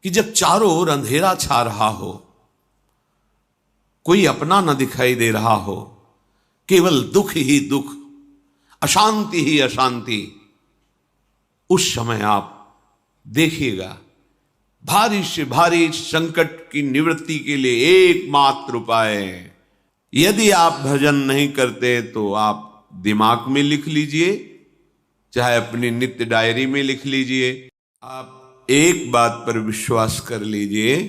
कि जब चारों ओर अंधेरा छा रहा हो, कोई अपना न दिखाई दे रहा हो, केवल दुख ही दुख, अशांति ही अशांति, उस समय आप देखिएगा भारी से भारी संकट की निवृत्ति के लिए एकमात्र उपाय है। यदि आप भजन नहीं करते तो आप दिमाग में लिख लीजिए, चाहे अपनी नित्य डायरी में लिख लीजिए। आप एक बात पर विश्वास कर लीजिए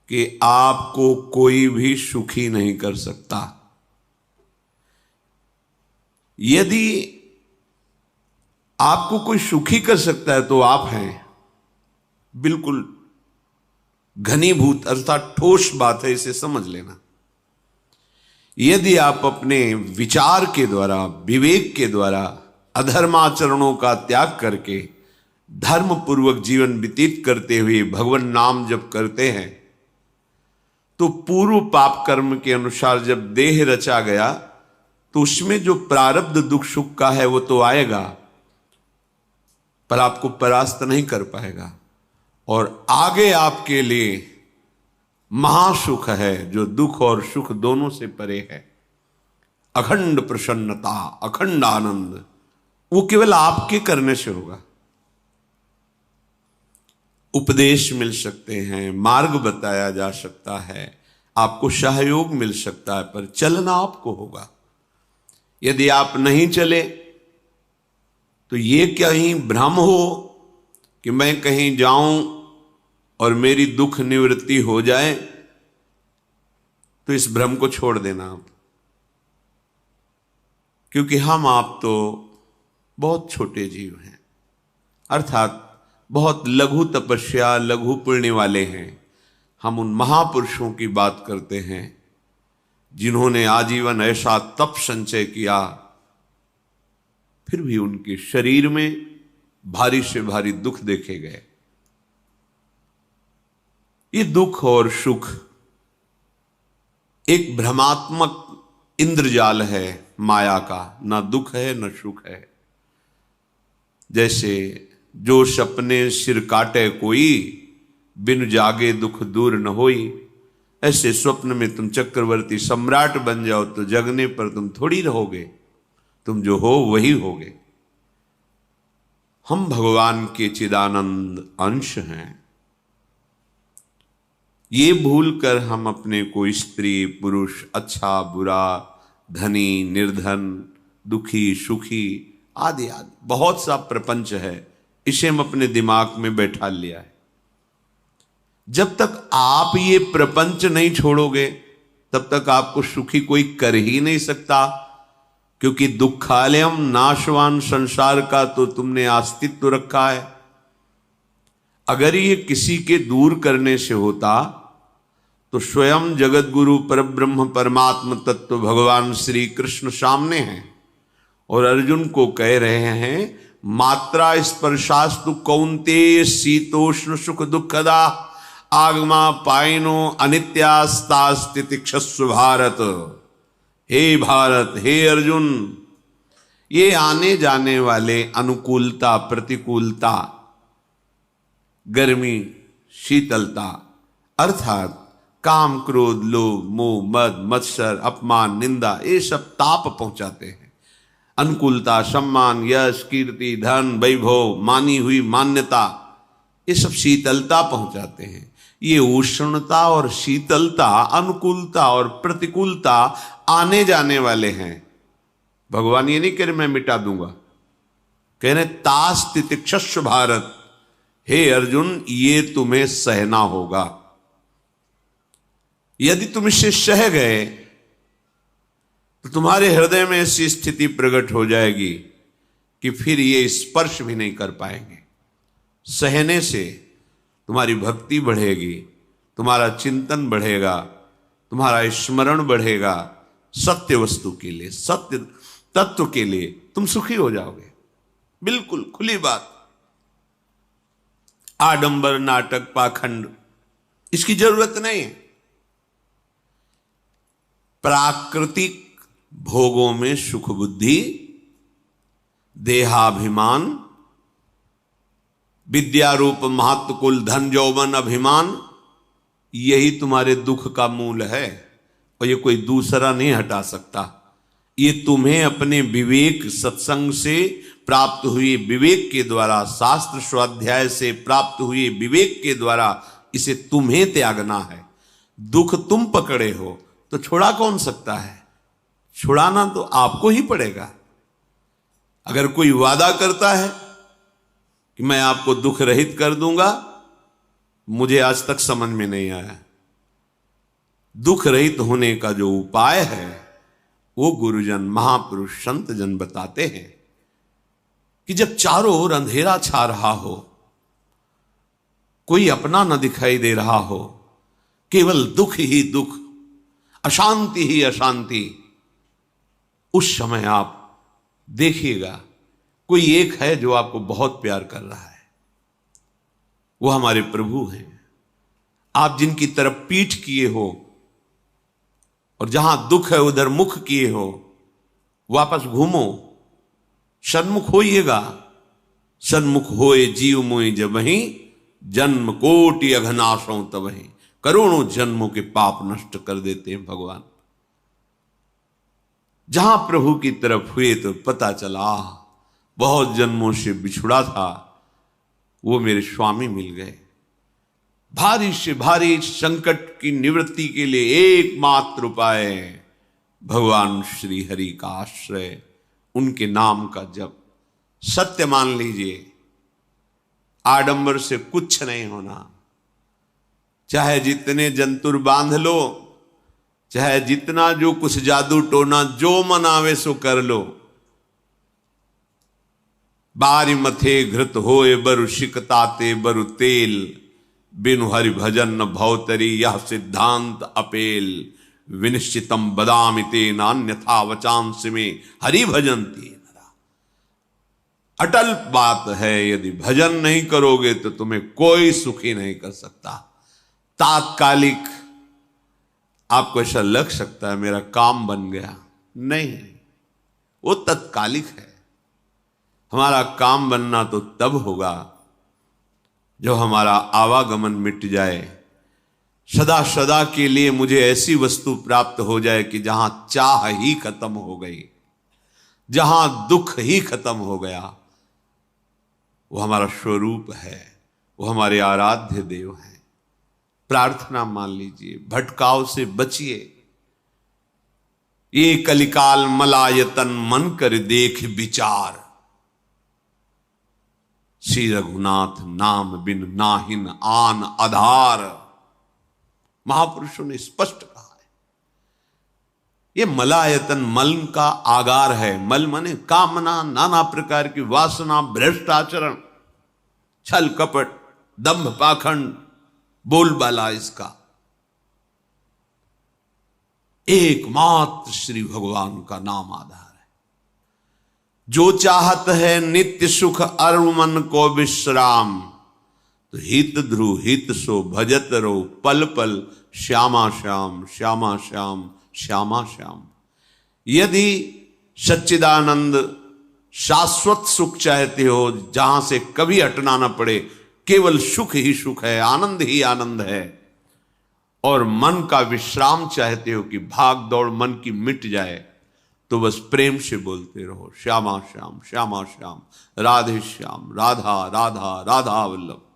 कि आपको कोई भी सुखी नहीं कर सकता। यदि आपको कोई सुखी कर सकता है तो आप हैं। बिल्कुल घनीभूत अर्थात ठोस बात है, इसे समझ लेना। यदि आप अपने विचार के द्वारा, विवेक के द्वारा अधर्माचरणों का त्याग करके धर्म पूर्वक जीवन व्यतीत करते हुए भगवान नाम जप करते हैं, तो पूर्व पाप कर्म के अनुसार जब देह रचा गया तो उसमें जो प्रारब्ध दुख सुख का है वो तो आएगा, पर आपको परास्त नहीं कर पाएगा। और आगे आपके लिए महासुख है जो दुख और सुख दोनों से परे है। अखंड प्रसन्नता, अखंड आनंद, वो केवल आपके करने से होगा। उपदेश मिल सकते हैं, मार्ग बताया जा सकता है, आपको सहयोग मिल सकता है, पर चलना आपको होगा। यदि आप नहीं चले तो ये कहीं भ्रम हो कि मैं कहीं जाऊं और मेरी दुख निवृत्ति हो जाए, तो इस भ्रम को छोड़ देना आप। क्योंकि हम आप तो बहुत छोटे जीव हैं, अर्थात बहुत लघु तपस्या, लघु पुण्य वाले हैं। हम उन महापुरुषों की बात करते हैं जिन्होंने आजीवन ऐसा तप संचय किया, फिर भी उनके शरीर में भारी से भारी दुख देखे गए। ये दुख और सुख एक भ्रमात्मक इंद्रजाल है माया का, ना दुख है न सुख है। जैसे जो सपने सिर काटे कोई, बिन जागे दुख दूर न होई। ऐसे स्वप्न में तुम चक्रवर्ती सम्राट बन जाओ तो जगने पर तुम थोड़ी रहोगे, तुम जो हो वही होगे। हम भगवान के चिदानंद अंश हैं। ये भूल कर हम अपने को स्त्री पुरुष, अच्छा बुरा, धनी निर्धन, दुखी सुखी आदि आदि बहुत सा प्रपंच है, इसे हम अपने दिमाग में बैठा लिया है। जब तक आप ये प्रपंच नहीं छोड़ोगे तब तक आपको सुखी कोई कर ही नहीं सकता, क्योंकि दुखालयम नाशवान संसार का तो तुमने अस्तित्व रखा है। अगर ये किसी के दूर करने से होता तो स्वयं जगत गुरु परब्रह्म परमात्म तत्व भगवान श्री कृष्ण सामने हैं और अर्जुन को कह रहे हैं, मात्रा स्पर्शास्तु कौन्तेय शीतोष्ण सुख दुखदा आगमा पायनो अनित्यास्तास्तितिक्षस्व भारत। हे भारत, हे अर्जुन, ये आने जाने वाले अनुकूलता प्रतिकूलता, गर्मी शीतलता, अर्थात काम क्रोध लोभ मोह मद मत्सर अपमान निंदा, ये सब ताप पहुंचाते हैं। अनुकूलता सम्मान यश कीर्ति धन वैभव मानी हुई मान्यता, ये सब शीतलता पहुंचाते हैं। ये उष्णता और शीतलता, अनुकूलता और प्रतिकूलता आने जाने वाले हैं। भगवान ये नहीं कह रहे मैं मिटा दूंगा, कह रहे तास तितिक्षस्व भारत। हे अर्जुन, ये तुम्हें सहना होगा। यदि तुम इसे सह गए तो तुम्हारे हृदय में ऐसी स्थिति प्रकट हो जाएगी कि फिर ये स्पर्श भी नहीं कर पाएंगे। सहने से तुम्हारी भक्ति बढ़ेगी, तुम्हारा चिंतन बढ़ेगा, तुम्हारा स्मरण बढ़ेगा, सत्य वस्तु के लिए, सत्य तत्व के लिए तुम सुखी हो जाओगे। बिल्कुल खुली बात। आडंबर नाटक पाखंड इसकी जरूरत नहीं है। प्राकृतिक भोगों में सुख बुद्धि, देहाभिमान, विद्या रूप महत्व कुल धन यौवन अभिमान, यही तुम्हारे दुख का मूल है और ये कोई दूसरा नहीं हटा सकता। ये तुम्हें अपने विवेक सत्संग से प्राप्त हुए विवेक के द्वारा, शास्त्र स्वाध्याय से प्राप्त हुए विवेक के द्वारा इसे तुम्हें त्यागना है। दुख तुम पकड़े हो तो छुड़ा कौन सकता है? छुड़ाना तो आपको ही पड़ेगा। अगर कोई वादा करता है कि मैं आपको दुख रहित कर दूंगा, मुझे आज तक समझ में नहीं आया। दुख रहित होने का जो उपाय है वो गुरुजन, महापुरुष, संत जन बताते हैं कि जब चारों ओर अंधेरा छा रहा हो, कोई अपना न दिखाई दे रहा हो, केवल दुख ही दुख, अशांति ही अशांति, उस समय आप देखिएगा कोई एक है जो आपको बहुत प्यार कर रहा है। वो हमारे प्रभु हैं। आप जिनकी तरफ पीठ किए हो और जहां दुख है उधर मुख किए हो, वापस घूमो, सन्मुख होइएगा। सन्मुख होए जीव मोहि जब वहीं, जन्म कोटि अघनाशों तब वहीं। करोड़ों जन्मों के पाप नष्ट कर देते हैं भगवान। जहां प्रभु की तरफ हुए तो पता चला बहुत जन्मों से बिछुड़ा था, वो मेरे स्वामी मिल गए। भारी से भारी संकट की निवृत्ति के लिए एकमात्र उपाय भगवान श्री हरि का आश्रय, उनके नाम का जप। सत्य मान लीजिए, आडंबर से कुछ नहीं होना। चाहे जितने जंतुर बांध लो, चाहे जितना जो कुछ जादू टोना जो मन आवे सो कर लो, बारी मथे घृत होए बरु शिकताते बरु तेल, बिनु हरि भजन न भवतरी यह सिद्धांत अपेल। विनिश्चितम बदामि तेन अन्यथा वचांस में हरि भजन्ति नरा। अटल बात है, यदि भजन नहीं करोगे तो तुम्हें कोई सुखी नहीं कर सकता। तात्कालिक आपको ऐसा लग सकता है मेरा काम बन गया, नहीं, वो तत्कालिक है। हमारा काम बनना तो तब होगा जब हमारा आवागमन मिट जाए, सदा सदा के लिए मुझे ऐसी वस्तु प्राप्त हो जाए कि जहां चाह ही खत्म हो गई, जहां दुख ही खत्म हो गया। वो हमारा स्वरूप है, वो हमारे आराध्य देव हैं। प्रार्थना मान लीजिए, भटकाव से बचिए। ये कलिकाल मलायतन मन कर देख विचार, श्री रघुनाथ नाम बिन नाहिन आन आधार। महापुरुषों ने स्पष्ट कहा है। ये मलायतन मल का आगार है। मल माने कामना, नाना प्रकार की वासना, भ्रष्ट आचरण, छल कपट, दंभ पाखंड, बोलबाला, इसका एकमात्र श्री भगवान का नाम आधार है। जो चाहत है नित्य सुख अरु मन को विश्राम, तो हित ध्रुव हित सो भजत रो पल पल श्यामा श्याम श्यामा श्याम श्यामा श्याम। यदि सच्चिदानंद शाश्वत सुख चाहते हो, जहां से कभी हटना ना पड़े, केवल सुख ही सुख है, आनंद ही आनंद है, और मन का विश्राम चाहते हो कि भाग दौड़ मन की मिट जाए, तो बस प्रेम से बोलते रहो श्यामा श्याम श्यामा श्याम, राधे श्याम, राधा राधा राधा वल्लभ।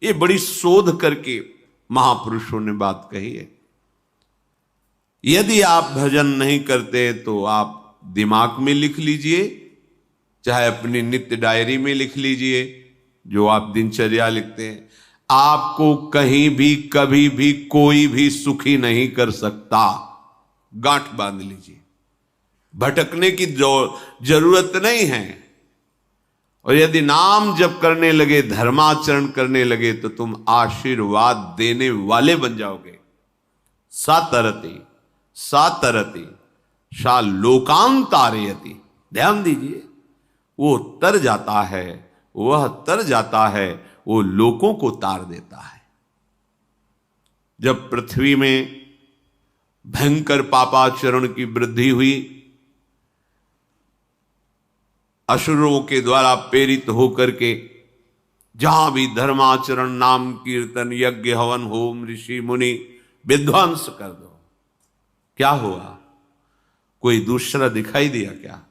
ये बड़ी शोध करके महापुरुषों ने बात कही है। यदि आप भजन नहीं करते तो आप दिमाग में लिख लीजिए, चाहे अपनी नित्य डायरी में लिख लीजिए, जो आप दिनचर्या लिखते हैं। आपको कहीं भी कभी भी कोई भी सुखी नहीं कर सकता। गांठ बांध लीजिए, भटकने की जरूरत नहीं है। और यदि नाम जप करने लगे, धर्माचरण करने लगे, तो तुम आशीर्वाद देने वाले बन जाओगे। सातरति सातरति सा लोकांतारयति। ध्यान दीजिए, वो तर जाता है, वह तर जाता है, वो लोकों को तार देता है। जब पृथ्वी में भयंकर पापाचरण की वृद्धि हुई, असुरों के द्वारा प्रेरित होकर के जहां भी धर्माचरण, नाम कीर्तन, यज्ञ, हवन, होम, ऋषि मुनि विध्वंस कर दो, क्या हुआ? कोई दूसरा दिखाई दिया क्या?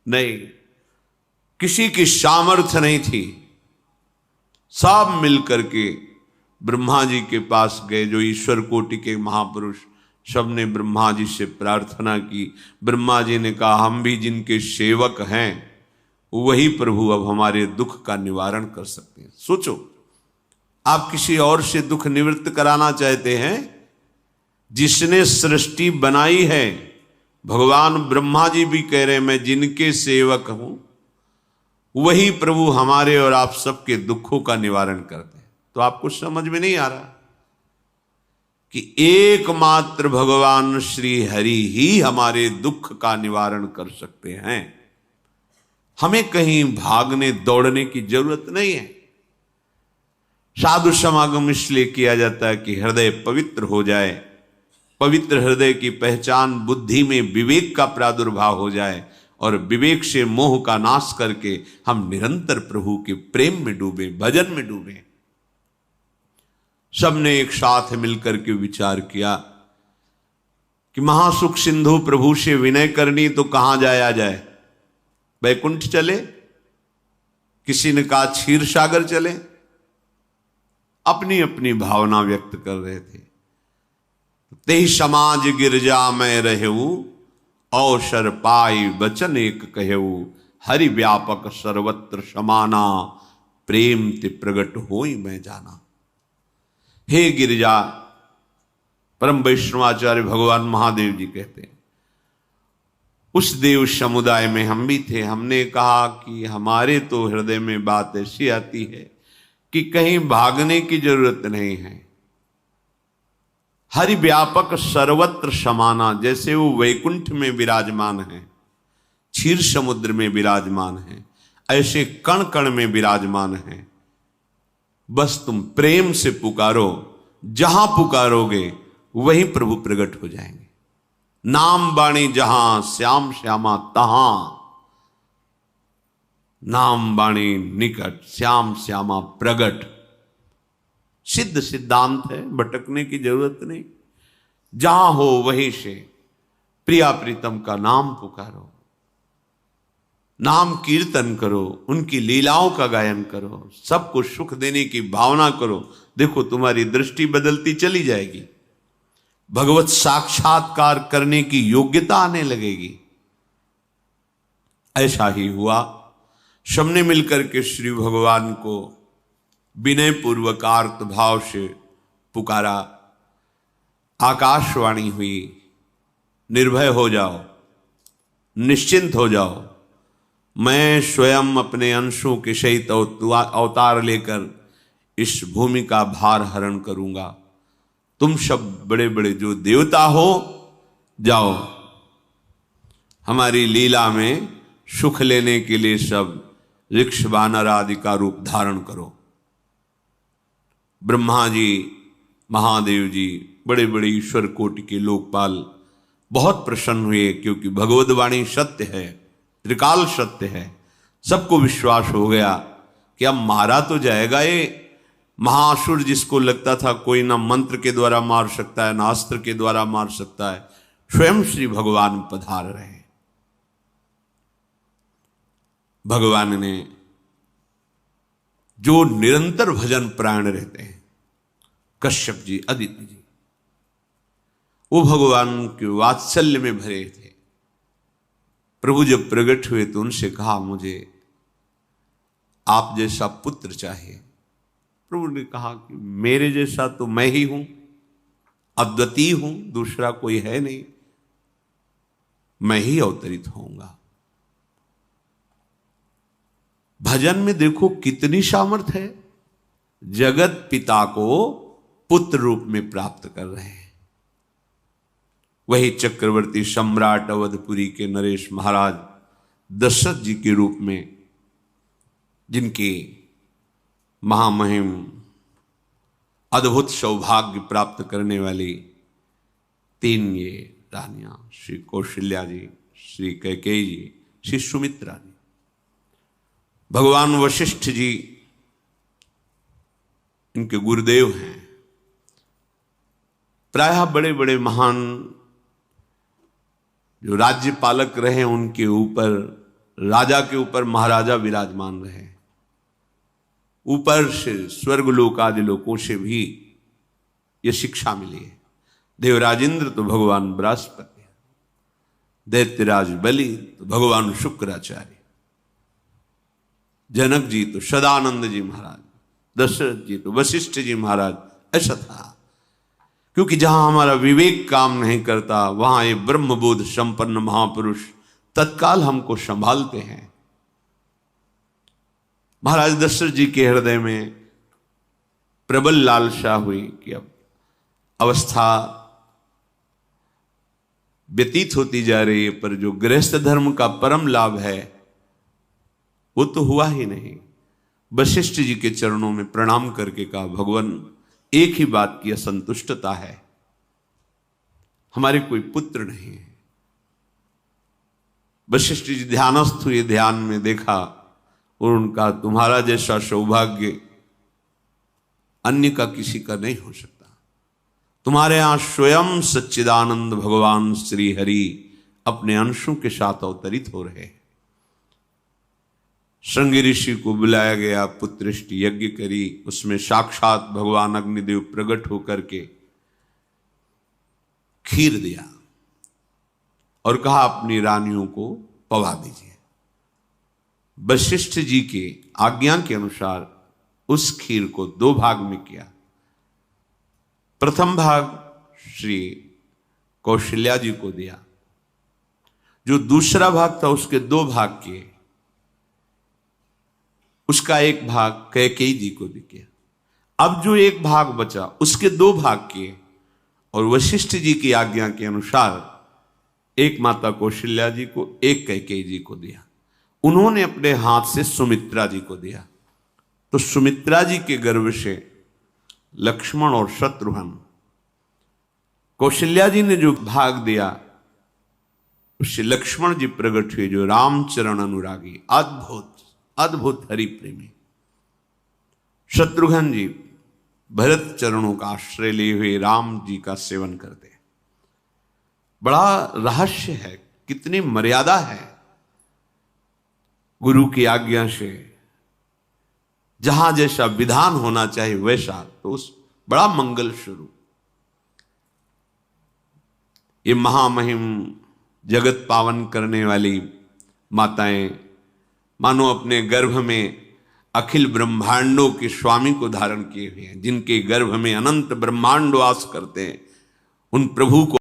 नहीं, किसी की सामर्थ्य नहीं थी। सब मिलकर के ब्रह्मा जी के पास गए, जो ईश्वर कोटि के महापुरुष, सबने ब्रह्मा जी से प्रार्थना की। ब्रह्मा जी ने कहा, हम भी जिनके सेवक हैं वही प्रभु अब हमारे दुख का निवारण कर सकते हैं। सोचो, आप किसी और से दुख निवृत्त कराना चाहते हैं? जिसने सृष्टि बनाई है, भगवान ब्रह्मा जी भी कह रहे हैं मैं जिनके सेवक हूं वही प्रभु हमारे और आप सबके दुखों का निवारण करते हैं। तो आपको समझ में नहीं आ रहा कि एकमात्र भगवान श्री हरि ही हमारे दुख का निवारण कर सकते हैं। हमें कहीं भागने दौड़ने की जरूरत नहीं है। साधु समागम इसलिए किया जाता है कि हृदय पवित्र हो जाए, पवित्र हृदय की पहचान बुद्धि में विवेक का प्रादुर्भाव हो जाए, और विवेक से मोह का नाश करके हम निरंतर प्रभु के प्रेम में डूबे, भजन में डूबे। सबने एक साथ मिलकर के विचार किया कि महासुख सिंधु प्रभु से विनय करनी तो कहां जाया जाए? वैकुंठ चले, किसी ने कहा क्षीर सागर चले। अपनी अपनी भावना व्यक्त कर रहे थे। तेहि समाज गिरजा में रहेऊ, अवसर पाई वचन एक कहेऊ, हरि व्यापक सर्वत्र समाना, प्रेम ते प्रगट होई मैं जाना। हे गिरिजा, परम वैष्णवाचार्य भगवान महादेव जी कहते हैं, उस देव समुदाय में हम भी थे। हमने कहा कि हमारे तो हृदय में बात ऐसी आती है कि कहीं भागने की जरूरत नहीं है। हरि व्यापक सर्वत्र समाना, जैसे वो वैकुंठ में विराजमान है, क्षीर समुद्र में विराजमान है, ऐसे कण कण में विराजमान है। बस तुम प्रेम से पुकारो, जहां पुकारोगे वहीं प्रभु प्रकट हो जाएंगे। नाम बाणी जहां श्याम श्यामा तहां, नाम बाणी निकट श्याम श्यामा प्रगट। सिद्ध सिद्धांत है, भटकने की जरूरत नहीं। जहां हो वहीं से प्रिया प्रीतम का नाम पुकारो, नाम कीर्तन करो, उनकी लीलाओं का गायन करो, सबको सुख देने की भावना करो। देखो तुम्हारी दृष्टि बदलती चली जाएगी, भगवत साक्षात्कार करने की योग्यता आने लगेगी। ऐसा ही हुआ। सबने मिलकर के श्री भगवान को विनय पूर्वक आर्त भाव से पुकारा। आकाशवाणी हुई, निर्भय हो जाओ, निश्चिंत हो जाओ, मैं स्वयं अपने अंशों के सहित अवतार लेकर इस भूमि का भार हरण करूंगा। तुम सब बड़े बड़े जो देवता हो, जाओ हमारी लीला में सुख लेने के लिए सब ऋक्ष वानर आदि का रूप धारण करो। ब्रह्मा जी, महादेव जी, बड़े बड़े ईश्वर कोटि के लोकपाल बहुत प्रसन्न हुए, क्योंकि भगवद वाणी सत्य है, त्रिकाल सत्य है। सबको विश्वास हो गया कि अब मारा तो जाएगा ये महासुर, जिसको लगता था कोई ना मंत्र के द्वारा मार सकता है ना अस्त्र के द्वारा मार सकता है। स्वयं श्री भगवान पधार रहे। भगवान ने जो निरंतर भजन प्राण रहते हैं, कश्यप जी, अदिति जी, वो भगवान के वात्सल्य में भरे थे। प्रभु जब प्रकट हुए तो उनसे कहा, मुझे आप जैसा पुत्र चाहिए। प्रभु ने कहा कि मेरे जैसा तो मैं ही हूं, अद्वितीय हूं, दूसरा कोई है नहीं, मैं ही अवतरित होऊंगा। भजन में देखो कितनी सामर्थ्य है। जगत पिता को पुत्र रूप में प्राप्त कर रहे हैं। वही चक्रवर्ती सम्राट अवधपुरी के नरेश महाराज दशरथ जी के रूप में, जिनके महामहिम अद्भुत सौभाग्य प्राप्त करने वाली तीन ये रानियां, श्री कौशल्या जी, श्री कैकेयी जी, श्री सुमित्रा जी। भगवान वशिष्ठ जी इनके गुरुदेव हैं। प्रायः बड़े बड़े महान जो राज्य पालक रहे उनके ऊपर, राजा के ऊपर महाराजा विराजमान रहे। ऊपर से स्वर्गलोक आदि लोकों से भी यह शिक्षा मिली है। देवराजेंद्र तो भगवान बृहस्पति, दैत्यराज बलि तो भगवान शुक्राचार्य, जनक जी तो सदानंद जी महाराज, दशरथ जी तो वशिष्ठ जी महाराज। ऐसा था, क्योंकि जहां हमारा विवेक काम नहीं करता वहां ये ब्रह्मबोध संपन्न महापुरुष तत्काल हमको संभालते हैं। महाराज दशरथ जी के हृदय में प्रबल लालसा हुई कि अब अवस्था व्यतीत होती जा रही है, पर जो गृहस्थ धर्म का परम लाभ है वो तो हुआ ही नहीं। वशिष्ठ जी के चरणों में प्रणाम करके कहा, भगवान एक ही बात की असंतुष्टता है, हमारे कोई पुत्र नहीं है। वशिष्ठ जी ध्यानस्थ हुए, ध्यान में देखा और उनका, तुम्हारा जैसा सौभाग्य अन्य का किसी का नहीं हो सकता। तुम्हारे यहां स्वयं सच्चिदानंद भगवान श्री हरि अपने अंशों के साथ अवतरित हो रहे हैं। श्रृंगी ऋषि को बुलाया गया, पुत्रेष्टि यज्ञ करी, उसमें साक्षात भगवान अग्निदेव प्रकट होकर के खीर दिया और कहा अपनी रानियों को पवा दीजिए। वशिष्ठ जी के आज्ञा के अनुसार उस खीर को 2 भाग में किया। प्रथम भाग श्री कौशल्या जी को दिया, जो दूसरा भाग था उसके 2 भाग किए, उसका 1 भाग कैकेयी जी को दिया। अब जो 1 भाग बचा उसके 2 भाग किए और वशिष्ठ जी की आज्ञा के अनुसार 1 माता कौशल्या जी को, 1 कैकेयी जी को दिया। उन्होंने अपने हाथ से सुमित्रा जी को दिया, तो सुमित्रा जी के गर्भ से लक्ष्मण और शत्रुघ्न, कौशल्या जी ने जो भाग दिया उससे लक्ष्मण जी प्रकट हुए, जो रामचरण अनुरागी, अद्भुत अद्भुत हरि प्रेमी। शत्रुघ्न जी भरत चरणों का आश्रय लिए हुए राम जी का सेवन करते हैं। बड़ा रहस्य है, कितनी मर्यादा है गुरु की आज्ञा से। जहां जैसा विधान होना चाहिए वैसा, तो उस बड़ा मंगल स्वरूप ये महामहिम जगत पावन करने वाली माताएं मानो अपने गर्भ में अखिल ब्रह्मांडों के स्वामी को धारण किए हुए हैं, जिनके गर्भ में अनंत ब्रह्मांड वास करते हैं, उन प्रभु को